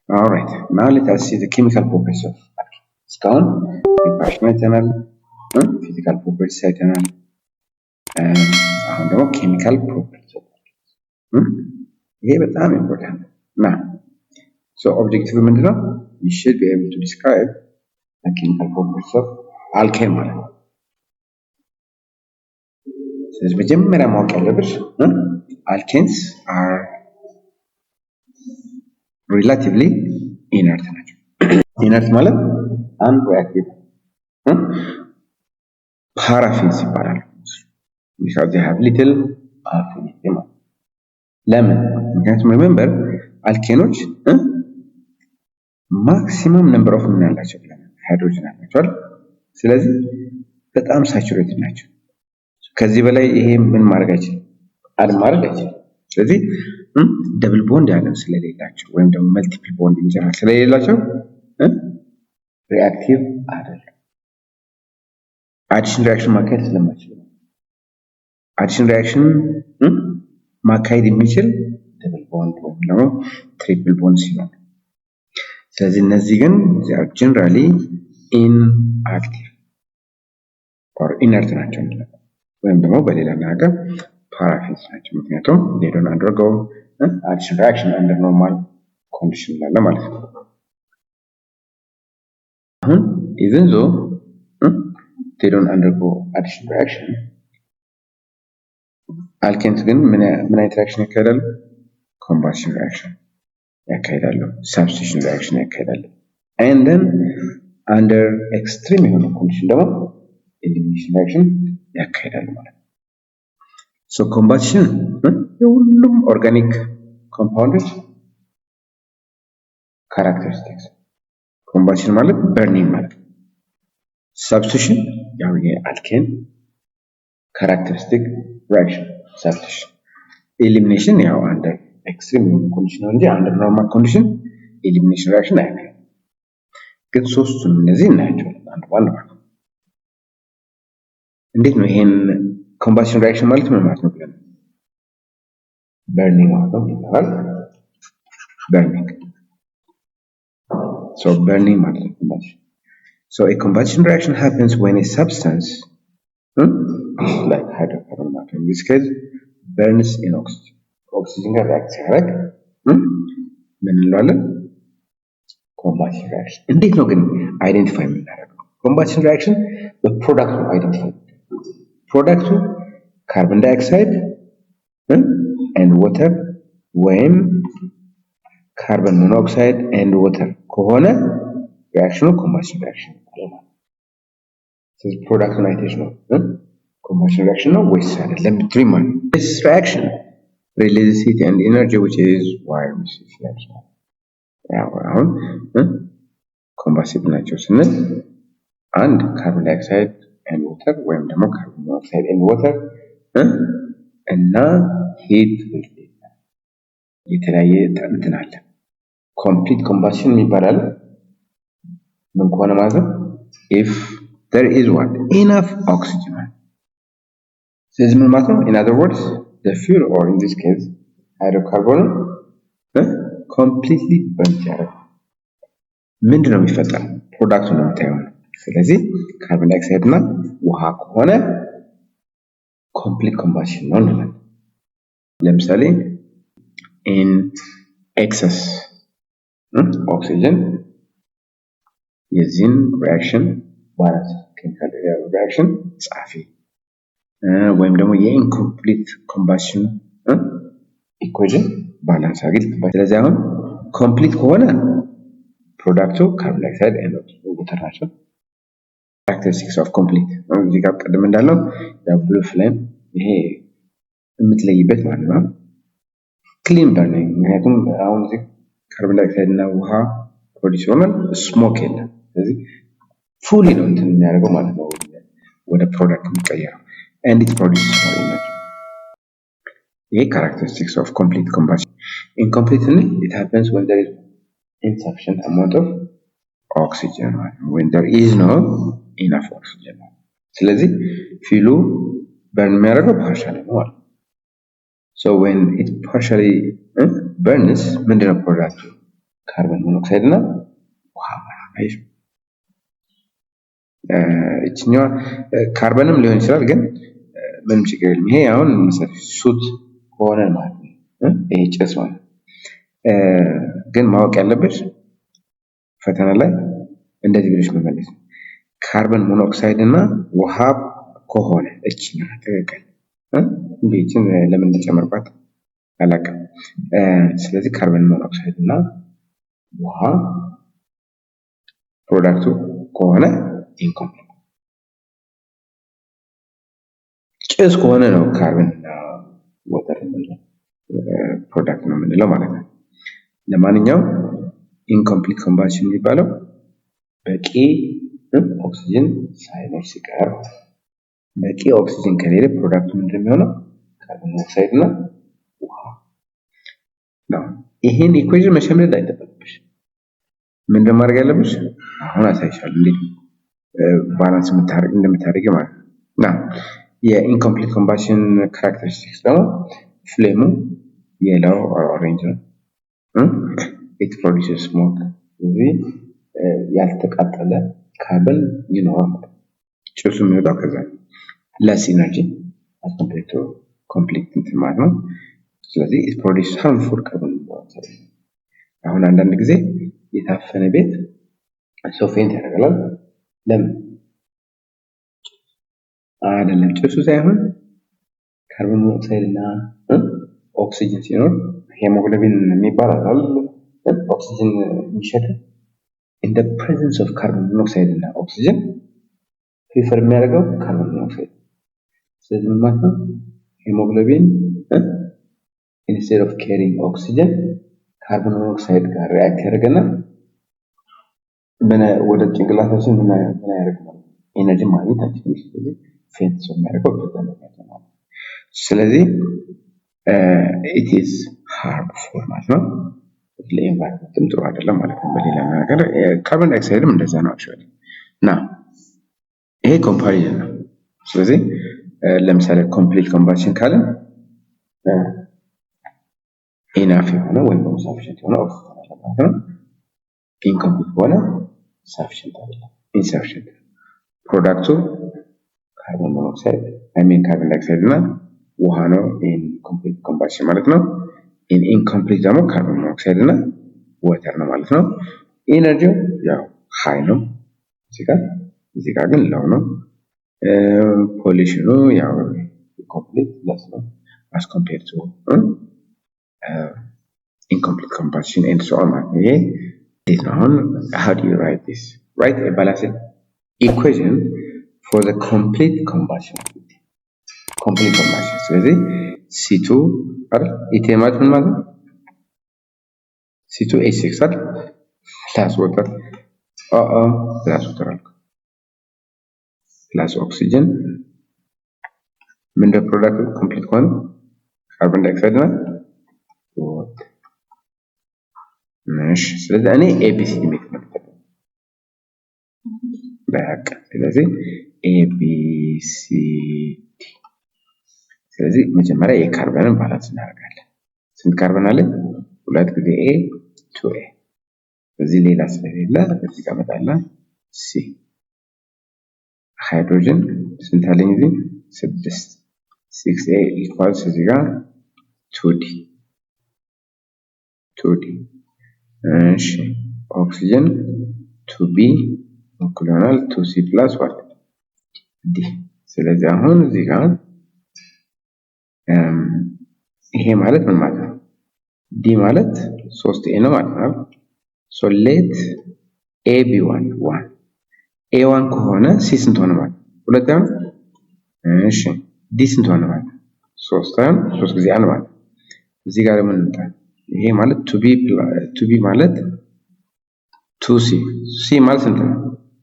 All right, now let us see the chemical properties of alkene. እስካሁን ሪአክሽን አይተናል፣ ፊዚካል ፕሮፐርቲስ አይተናል። አሁን ደግሞ ኬሚካል ፕሮፐርቲስ ኦፍ አልኬን። ይሄ በጣም ኢምፖርታንት ነው። ሶ ኦብጀክቲቭ ምንድነው? you should be able to describe the chemical properties of alkane ማለት ነው። ስለዚህ መጀመሪያ ማወቅ ያለብሽ alkenes are relatively inert ናቸው። ኢነርት ማለት አንድ ሪአክቲቭ ፓራፊንስ ይባላል። because they have little affinity ማለት ለምን? ምክንያቱም ሪሜምበር አልኬኖች ማክሲመም ነምበር ኦፍ ምን ያላቸው ሃይድሮጅን አላቸው አይደል? ስለዚህ በጣም ሳቹሬትድ ናቸው። ከዚህ በላይ ይሄ ምን ማድረግ አይችልም፣ አድ ማድረግ አይችልም። ስለዚህ ደብል ቦንድ ያለው ስለሌላቸው ወይም ደግሞ መልቲፕል ቦንድ ኢንጀነራል ስለሌላቸው ሪአክቲቭ አይደለም። አዲሽን ሪአክሽን ማካሄድ ስለማይችል አዲሽን ሪአክሽን ማካሄድ የሚችል ደብል ቦንድ ወይም ደግሞ ትሪፕል ቦንድ ሲሆን፣ ስለዚህ እነዚህ ግን ጀነራሊ ኢንአክቲቭ ኦር ኢነርት ናቸው ወይም ደግሞ በሌላ ነገር ፓራፊንስ ናቸው። ምክንያቱም they don't undergo addition reaction under normal condition ላለ ማለት ነው። አሁን even though they don't undergo addition reaction alkenes ግን ምን አይነት ሪአክሽን ያካሂዳሉ? combustion reaction ያካሂዳሉ፣ substitution reaction ያካሂዳሉ። and then under extreme የሆነ condition ደግሞ elimination reaction ያካሂዳሉ ማለት ነው። so combustion የሁሉም ኦርጋኒክ ኮምፓውንዶች ካራክተሪስቲክስ፣ combustion ማለት burning ማለት ነው። substitution ያው የአልኬን ካራክተሪስቲክ reaction substitution። elimination ያው under extreme condition ነው እንጂ under normal condition elimination reaction አያካሂድም። ግን ሶስቱን እነዚህ እናያቸዋለን አንድ ባንድ ማለት ነው። እንዴት ነው ይሄን combustion reaction ማለት ምን ማለት ነው ብለን burning ማለት ነው ይባላል። burning so burning ማለት ነው combustion. So a combustion reaction happens when a substance like hydrocarbon matter in this case burns in oxygen. Oxygen ጋር react ሲያደርግ ምን እንለዋለን? combustion reaction። እንዴት ነው ግን አይደንቲፋይ የምናደርገው? combustion reaction በፕሮዳክቱ አይደንቲፋይ ፕሮዳክቱ ካርቦን ዳይኦክሳይድ and water ወይም ካርቦን ሞኖክሳይድ and water ከሆነ ሪአክሽኑ combustion reaction ይባላል። ስለዚህ ፕሮዳክቱን አይተሽ ነው combustion reaction ነው ወይስ አይደለም ብትይ ማለት ነው። This reaction releases heat and energy which is why we see flames. ያው አሁን ኮምባስቲብል ናቸው ስንል አንድ ካርቦን ዳይኦክሳይድ and water ወይም ደግሞ ካርቦን ሞኖክሳይድ and water እና ሂት የተለያየ እንትን አለ። ኮምፕሊት ኮምባሽን ይባላል ምን ከሆነ ማለት ነው if there is what enough oxygen። ስለዚህ ምን ማለት ነው? in other words the fuel or in this case hydrocarbon completely burnt ያደርጋል። ምንድነው የሚፈጠረው? ፕሮዳክቱ ነው የምታየው። ስለዚህ ካርቦን ዳይኦክሳይድ እና ውሃ ከሆነ ኮምፕሊት ኮምባሽን ነው እንላለን። ለምሳሌ in excess oxygen የዚህን ሪአክሽን ባላንስ ኬሚካል ሪአክሽን ጻፊ ወይም ደግሞ የኢንኮምፕሊት ኮምባሽን ኢኩዌሽን ባላንስ አግኝት። ስለዚህ አሁን ኮምፕሊት ከሆነ ፕሮዳክቱ ካርቦን ዳይኦክሳይድ and water ናቸው። characteristics of complete እዚህ ጋር ቀደም እንዳለው ብሉ ፍሌም ይሄ የምትለይበት ማለት ነው። ክሊን በርኒንግ ምክንያቱም አሁን እዚህ ካርቦን ዳይኦክሳይድ እና ውሃ ፕሮዲዩስ ሆኗል፣ ስሞክ የለም። ስለዚህ ፉሊ ነው እንትን የሚያደርገው ማለት ነው ወደ ፕሮዳክት የሚቀየረው and it produces more energy። ይሄ characteristics of complete combustion። incomplete it happens when there is insufficient amount of oxygen when there is no enough oxygen። ስለዚህ ፊሉ በርን የሚያደርገው ፓርሻሊ ነው ማለት ነው። so when it partially burns ምንድነው ፕሮዳክቱ? ካርበን ሞኖክሳይድ እና ውሃ ማለት ነው። እቺኛዋ ካርበንም ሊሆን ይችላል ግን ምንም ችግር የለም። ይሄ አሁን ሱት ሆነ ማለት ነው። ይሄ ጭስ ማለት ግን ማወቅ ያለብሽ ፈተና ላይ እንደዚህ ብለሽ መመለስ ነው። ካርበን ሞኖክሳይድ እና ውሃ ከሆነ እቺኛዋ ትክክል እንዴችን ለምን ተጨመርባት አላውቅም። ስለዚህ ካርበን ሞኖክሳይድ እና ውሃ ፕሮዳክቱ ከሆነ ኢንኮምፕሊት። ጭስ ከሆነ ነው ካርበን እና ወተር ፕሮዳክት ነው የምንለው ማለት ነው። ለማንኛውም ኢንኮምፕሊት ኮምባሽን የሚባለው በቂ ኦክሲጅን ሳይኖር ሲቀር፣ በቂ ኦክሲጅን ከሌለ ፕሮዳክቱ ምንድን ነው የሚሆነው? ካርበን ሞኖክሳይድ እና ውሃ ነው። ይሄን ኢኩዌሽን መሸምደድ አይጠበቅብሽ። ምንድን ማድረግ ያለብሽ አሁን አሳይሻለሁ እንዴት ባላንስ እንደምታደርጊ ማለት ነው። እና የኢንኮምፕሊት ኮምባሽን ካራክተሪስቲክስ ደግሞ ፍሌሙ የለው ኦሬንጅ ነው። ኢት ፕሮዲዩስስ ስሞክ። ስለዚህ ያልተቃጠለ ካርበን ይኖራል። ጭሱ የሚወጣው ከዛ ለስ ኢነርጂ አስ ኮምፔርድ ቱ ኮምፕሊት እንትን ማለት ነው። ስለዚህ ኢት ፕሮዲዩስስ ሃርምፉል ካርበን ሞኖክሳይድ። አሁን አንዳንድ ጊዜ የታፈነ ቤት ሰው ፌንት ያደርጋል። ለምን? አይደለም ጭሱ ሳይሆን ካርበን ሞኖክሳይድ እና ኦክሲጅን ሲኖር ሄሞግሎቢን የሚባል አይደል? ኦክሲጅን የሚሸጥ in the presence of carbon monoxide እና ኦክሲጅን ፕሪፈር የሚያደርገው ካርበን ሞኖክሳይድ። ስለዚህ ምን ማለት ነው? ሄሞግሎቢን instead of carrying oxygen ካርበን ሞኖክሳይድ ጋር ሪአክት ያደርግና ወደ ጭንቅላታችን ምን ያደርጋል? ኤነርጂ ማግኘት አንችልም። ስለዚህ ፌንት ሰው የሚያደርገው በዛ ነው። ስለዚህ it is harmful ማለት ነው። ለኤንቫይሮንመንትም ጥሩ አይደለም ማለት ነው። በሌላ ነገር ካርበን ዳይኦክሳይድም እንደዛ ነው አክቹአሊ። እና ይሄ ኮምፓሪዥን ነው። ስለዚህ ለምሳሌ ኮምፕሊት ኮምባሽን ካለ ኢናፍ የሆነ ወይም ደግሞ ሳፊሽንት የሆነ ኦክሲጅን አለ ማለት ነው። ኢንኮምፕሊት ከሆነ ሳፊሽንት አይደለም፣ ኢንሰፊሽንት። ፕሮዳክቱ ካርበን ሞኖክሳይድ ካርበን ዳይኦክሳይድ እና ውሃ ነው። ኢን ኮምፕሊት ኮምባሽን ማለት ነው። ኢን ኢንኮምፕሊት ደግሞ ካርበን ሞኖክሳይድ እና ወተር ነው ማለት ነው። ኢነርጂው ያው ሃይ ነው እዚህ ጋር ግን ሎው ነው። ፖሊሽኑ ያው ኮምፕሊት ለስ ነው as compared to incomplete combustion and so on. This one, how do you write this? Write a balanced equation for the complete combustion. Complete combustion. So C2 ማለት ምን ማለት ነው? C2H6 plus water plus water plus oxygen ምንድነው ፕሮዳክቱ ኮምፕሊት ከሆነ ካርበን ዳይኦክሳይድ እና ወተር። እሺ ስለዚህ እኔ ኤቢሲዲ ሜትድ ነው በቃ። ስለዚህ ኤቢሲዲ። ስለዚህ መጀመሪያ የካርበንን ባላንስ እናደርጋለን። ስንት ካርበን አለ? 2 ጊዜ ኤ 2ኤ። እዚህ ሌላ ስለሌለ እዚህ ጋር መጣላ ሲ። ሃይድሮጅን ስንት አለኝ እዚህ? 6 6a equals እዚህ ጋር 2d 2d። እሺ ኦክሲጅን 2b እኩል ይሆናል 2c plus what d። ስለዚህ አሁን እዚህ ጋር ይሄ ማለት ምን ማለት ነው? d ማለት 3a ነው ማለት ነው። so let a be 1 a1 ከሆነ c ስንት ሆነ ማለት ሁለት ነው። እሺ ዲ ስንት ሆነ ማለት 3 ጊዜ 1 ማለት እዚህ ጋር ምን እንጣ? ይሄ ማለት ቱ ቢ ማለት 2c c ማለት ስንት ነው?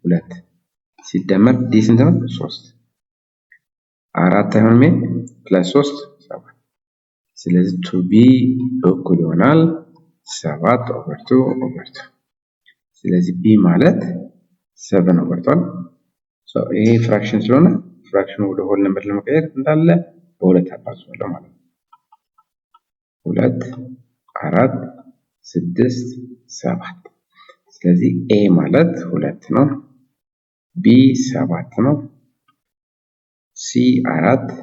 2 ሲደመር ዲ ስንት ነው? 3 4 አይሆንም ፕላስ 3 7። ስለዚህ ቱ ቢ እኩል ይሆናል 7/2/2። ስለዚህ ቢ ማለት 7/2። ይሄ ፍራክሽን ስለሆነ ፍራክሽኑ ወደ ሆል ነምበር ለመቀየር እንዳለ በሁለት አባዝዋለሁ ማለት ነው። 2 4 6 7 ስለዚህ ኤ ማለት 2 ነው ቢ 7 ነው ሲ 4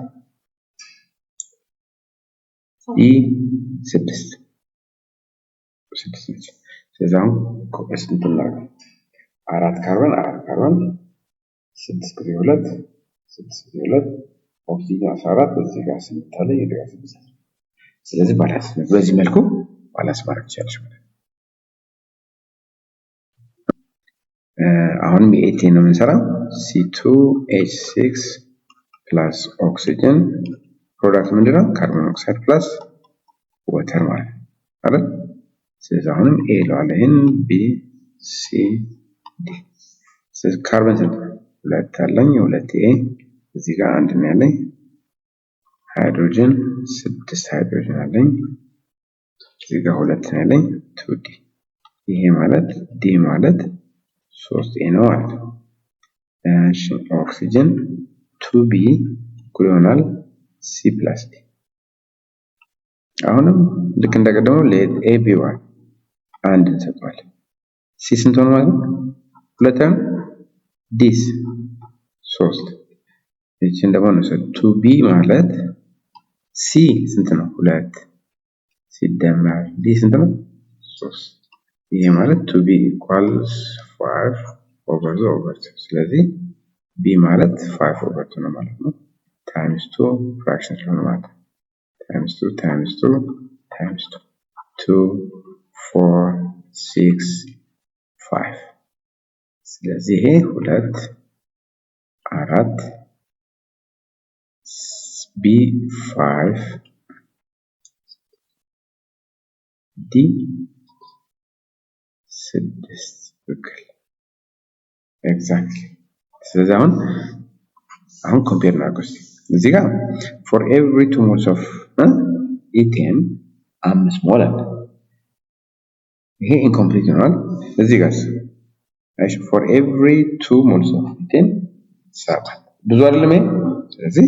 ኢ 6 ነች ስለዚህ አሁን ስንት እናደርጋለን 4 ካርበን 6 ጊዜ 2 ኦክሲጅን 14 በዚህ ጋር 8 አለ የጋር 6 ስለዚህ ባላንስ ነው በዚህ መልኩ ባላንስ ማድረግ ይቻላል ማለት ነው አሁን ኤቴን ነው የምንሰራው C2H6 ፕላስ ኦክሲጅን ፕሮዳክት ምንድነው ካርቦን ዳይኦክሳይድ ፕላስ ወተር ማለት አይደል ስለዚህ አሁንም ኤ ለዋለን ቢ ሲ ዲ ስለዚህ ካርቦን ስንት ሁለት አለኝ 2 ኤ እዚህ ጋር አንድ ነው ያለኝ ሃይድሮጅን 6 ሃይድሮጅን አለኝ እዚህ ጋር 2 ነው ያለኝ 2D ይሄ ማለት ዲ ማለት 3 ኤ ነው ማለት ነው እሺ ኦክሲጅን 2B እኩል ይሆናል C + D አሁንም ልክ እንደቀደመው ሌት ኤ ቢ1 አንድ እንሰጠዋለን ሲ ስንት ሆነ ማለት ነው ሁለተኛ ዲስ 3 እቺን ደግሞ ነው 2B ማለት ሲ ስንት ነው 2 ሲደመር ዲ ስንት ነው 3 ይሄ ማለት 2B equals 5/2 ስለዚህ B ማለት 5/2 ነው ማለት ነው times 2 fraction ስለሆነ ማለት times 2 2 4 6 5 ስለዚህ ይሄ 2 4 B 5 D 6 እኩል exactly ስለዚህ አሁን ኮምፔር እናድርግ እዚህ ጋር for every 2 moles of ethane 5 ሞል አለ ይሄ incomplete ይሆናል እዚህ ጋር እሺ for every 2 moles of ethane 7 ብዙ አይደለም ስለዚህ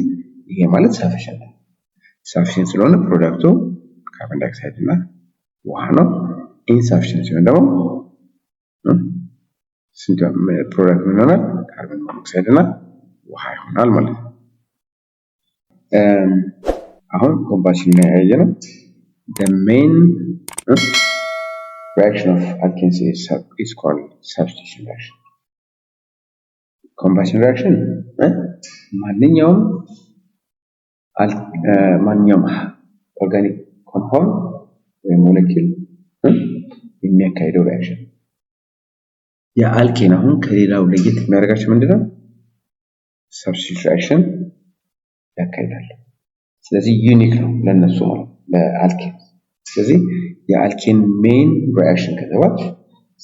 ይሄ ማለት sufficient ስለሆነ ፕሮዳክቱ ካርቦን ዳይኦክሳይድ እና ውሃ ነው insufficient ሲሆን ደግሞ ፕሮዳክት ምን ይሆናል ካርቦን ዳይኦክሳይድ እና ውሃ ይሆናል ማለት ነው አሁን ኮምባሽን ላይ ያየነው the main reaction of alkenes is called substitution reaction combustion reaction ማንኛውም ኦርጋኒክ ኮምፓውንድ ወይ ሞለኪል የሚያካሂደው ሪአክሽን የአልኬን አሁን ከሌላው ለየት የሚያደርጋቸው ምንድነው substitution reaction ያካሂዳል ስለዚህ ዩኒክ ነው ለነሱ ማለት ለአልኬን ስለዚህ የአልኬን ሜን ሪአክሽን ከተባለ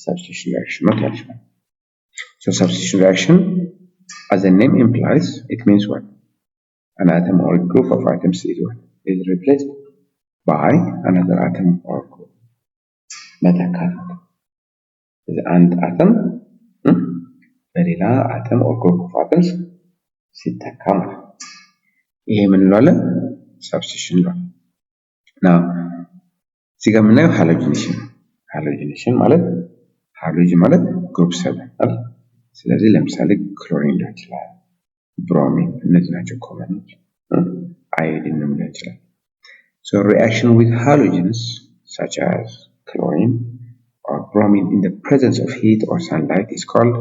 substitution reaction ነው ታዲያ so substitution reaction as the name implies it means what an atom or group of atoms is replaced by another atom or group መተካት አንድ አተም በሌላ አተም or group of atoms ሲተካ ማለት ይሄ ምን እንለዋለን substitution ነው now እዚህ ጋር የምናየው ሃሎጂኔሽን ማለት ሃሎጂን ማለት ግሩፕ 7 አይደል ስለዚህ ለምሳሌ ክሎሪን ሊሆን ይችላል ብሮሚን እነዚህ ናቸው ኮመኖች አዮዲን ሊሆን ይችላል so reaction with halogens such as chlorine or bromine in the presence of heat or sunlight is called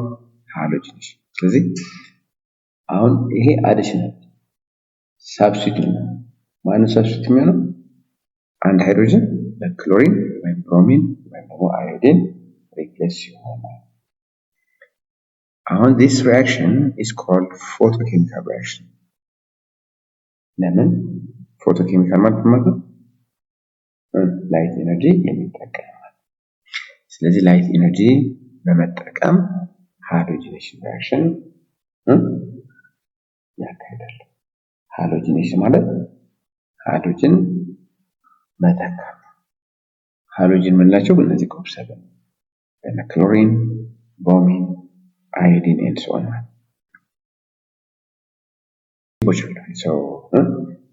halogenation ስለዚህ አሁን ይሄ አዲሽናል substitute ማነው substitute የሚሆነው አንድ ሃይድሮጅን በክሎሪን ወይም ብሮሚን ወይም አዮዲን replace ይሆናል አሁን this reaction is called photochemical reaction ለምን photochemical ማለት ነው light energy የሚጠቀም ስለዚህ light energy በመጠቀም halogenation reaction ያካሂዳል halogenation ማለት ሃሎጅን መተካት ሃሎጅን ምንላቸው እነዚህ ግሩፕ 7 እና ክሎሪን ብሮሚን iodine and so on so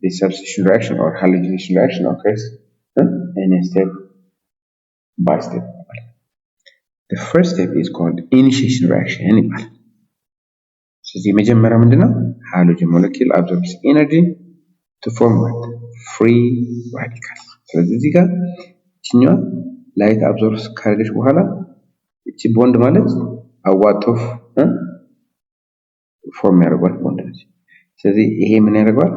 this substitution reaction or halogenation reaction occurs in a step by step the first step is called initiation reaction ይባላል። ስለዚህ የመጀመሪያው ምንድነው? ሃይድሮጅን ሞለኪል absorbs energy to form what? free radical። ስለዚህ እዚህ ጋር እቺኛዋ ላይት አብዞርብ ካደረገች በኋላ እቺ ቦንድ ማለት አዋት ኦፍ ፎርም ያደርጋል ቦንድ ነች። ስለዚህ ይሄ ምን ያደርጋል?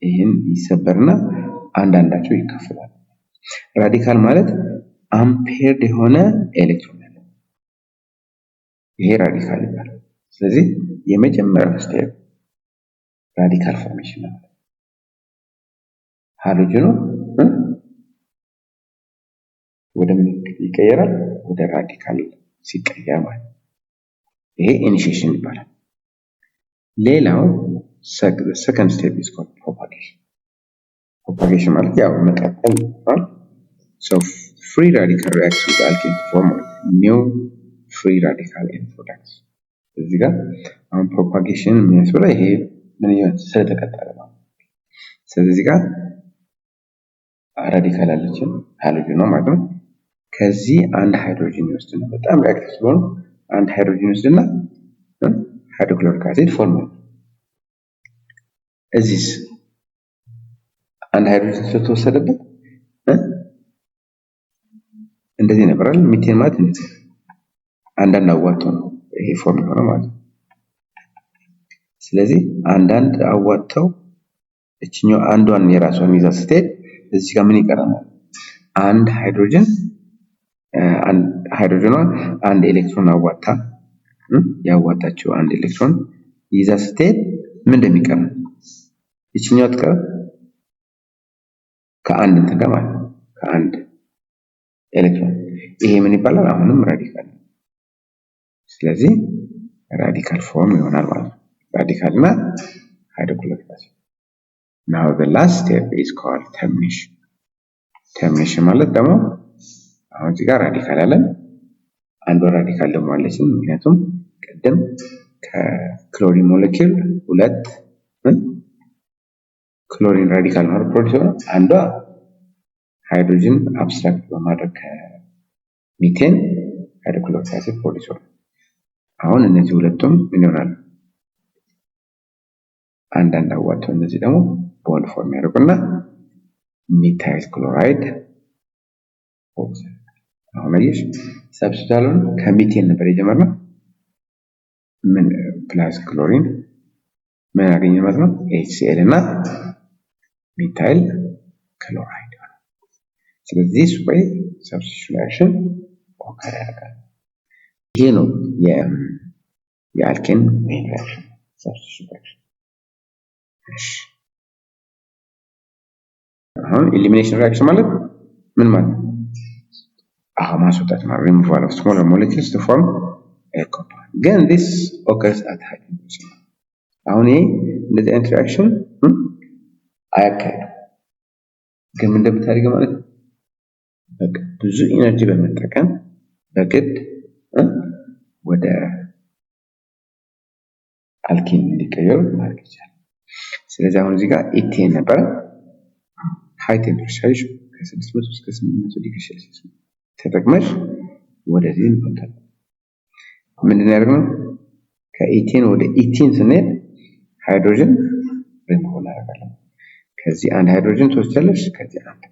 ይሄን ይሰበርና አንዳንዳቸው ይከፈላል። ራዲካል ማለት አምፔርድ የሆነ ኤሌክትሮን ያለው ይሄ ራዲካል ይባላል። ስለዚህ የመጀመሪያው ስቴፕ ራዲካል ፎርሜሽን ነው። ሃይድሮጅኑ ወደ ምን ይቀየራል? ወደ ራዲካል ሲቀየር ማለት ይሄ ኢኒሺዬሽን ይባላል። ሌላው second step is called propagation። propagation ማለት ያው መቀጠል ነው። so free radical reacts with alkene to form new free radical end products። እዚህ ጋር አሁን ፕሮፓጌሽን የሚያስብለው ይሄ ምን ይሆን ስለተቀጠለ ነው። ስለዚህ እዚህ ጋር ራዲካል አለችን ሃይድሮጅን ነው ማለት ነው። ከዚህ አንድ ሃይድሮጅን ይወስድና በጣም ሪአክቲቭ ስለሆነ አንድ ሃይድሮጅን ይወስድና ሃይድሮክሎሪክ አሲድ ፎርም ነው። እዚህ አንድ ሃይድሮጅን ስለተወሰደበት እንደዚህ ነበራል። ሚቴን ማለት እንደዚህ አንዳንድ አዋጥቶ ነው ይሄ ፎርም ሆነ ማለት ነው። ስለዚህ አንዳንድ አዋጥተው እቺኛው አንዷን የራሷን ይዛ ስትሄድ እዚህ ጋር ምን ይቀራል? አንድ ሃይድሮጅን ሃይድሮጅኗ አንድ ኤሌክትሮን አዋጣ ያዋጣችው አንድ ኤሌክትሮን ይዛ ስትሄድ ምን እንደሚቀር እቺኛው ትቀር ከአንድ እንትን ጋር ማለት ነው። ከአንድ ኤሌክትሮን ይሄ ምን ይባላል? አሁንም ራዲካል። ስለዚህ ራዲካል ፎርም ይሆናል ማለት ነው። ራዲካል እና ሃይድሮክሎሪክ አሲድ። now the last step is called termination። termination ማለት ደግሞ አሁን እዚህ ጋር ራዲካል አለን አንዱ ራዲካል ደግሞ አለችን። ምክንያቱም ቀደም ከክሎሪን ሞለኪል ሁለት ክሎሪን ራዲካል ነው ፕሮዲዩስ ሆነ አንዷ ሃይድሮጅን አብስትራክት በማድረግ ከሚቴን ሃይድሮክሎሪክ አሲድ ፕሮዲዩስ ሆነ። አሁን እነዚህ ሁለቱም ምን ይሆናሉ? አንዳንድ አዋጥተው እነዚህ ደግሞ ቦንድ ፎርም ያደርጉና ሚታይል ክሎራይድ ኦክሳይድ። አሁን አየሽ ሰብስታሉን ከሚቴን ነበር የጀመርነው። ምን ፕላስ ክሎሪን ምን ያገኘ ማለት ነው? HCl እና ሚታይል ክሎራይድ። ስለዚህ ወይ ሰብስቲቱሽን ሪአክሽን ኦከር ያደርጋል። ይሄ ነው የአልኬን ሜን ሪአክሽን ሰብስቲቱሽን ሪአክሽን። እሺ አሁን ኤሊሚኔሽን ሪአክሽን ማለት ምን ማለት ነው? ማስወጣት ማለት removal of smaller molecules to form a compound. Again this occurs at high temperature። አሁን ይሄ እንደዚህ አይነት ሪአክሽን አያካሂድም። ግን ምን እንደምታደርገው ማለት ነው በቃ ብዙ ኢነርጂ በመጠቀም በግድ ወደ አልኪን እንዲቀየሩ ማድረግ ይቻላል። ስለዚህ አሁን እዚህ ጋር ኢቴን ነበር ሃይ ቴምፕሬቸር ከ600 እስከ 800 ዲግሪ ሴልሺየስ ተጠቅመሽ ወደዚህ እንፈታል። ምንድነው ያደርገው? ከኢቴን ወደ ኢቴን ስንሄድ ሃይድሮጅን ሪሙቭ እናደርጋለን። ከዚህ አንድ ሃይድሮጅን ትወስጃለሽ፣ ከዚህ አንድ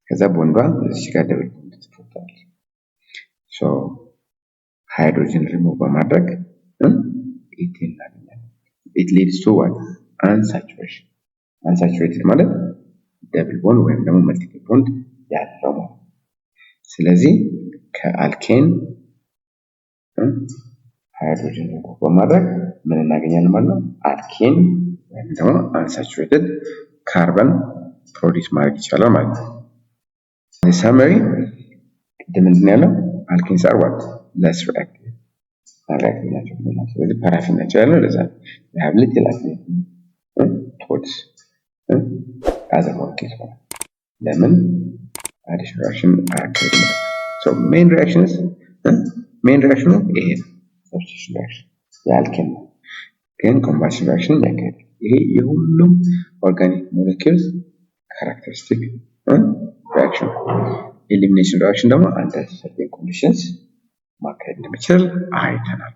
ከዛ ቦንዷ እዚህ ጋር ደብል ቦንድ ትፈጥራለች። ሶ ሃይድሮጅን ሪሙቭ በማድረግ ኢቴን እናገኛለን። it leads to what? unsaturation። unsaturated ማለት ደብል ቦንድ ወይም ደግሞ መልቲፕል ቦንድ ያለው ነው። ስለዚህ ከአልኬን ሃይድሮጅን ሪሙቭ በማድረግ ምን እናገኛለን ማለት ነው? አልኬን ወይም ደግሞ unsaturated ካርበን ፕሮዲዩስ ማድረግ ይቻላል ማለት ነው። summary ቅድም ምንድን ያለው alkenes are what? less reactive ናቸው። ስለዚህ ፓራፊን ናቸው ያለው ለዛ they have little affinity towards other molecules ማለት ለምን addition reaction አያካሂድም። so main reaction ይሄ substitution reaction የአልኬን ነው። ግን combustion reaction ያካሂዳል። ይሄ የሁሉም ኦርጋኒክ ሞለኪውልስ ካራክተሪስቲክ reaction። elimination reaction ደግሞ under certain conditions ማካሄድ እንደሚችል አይተናል።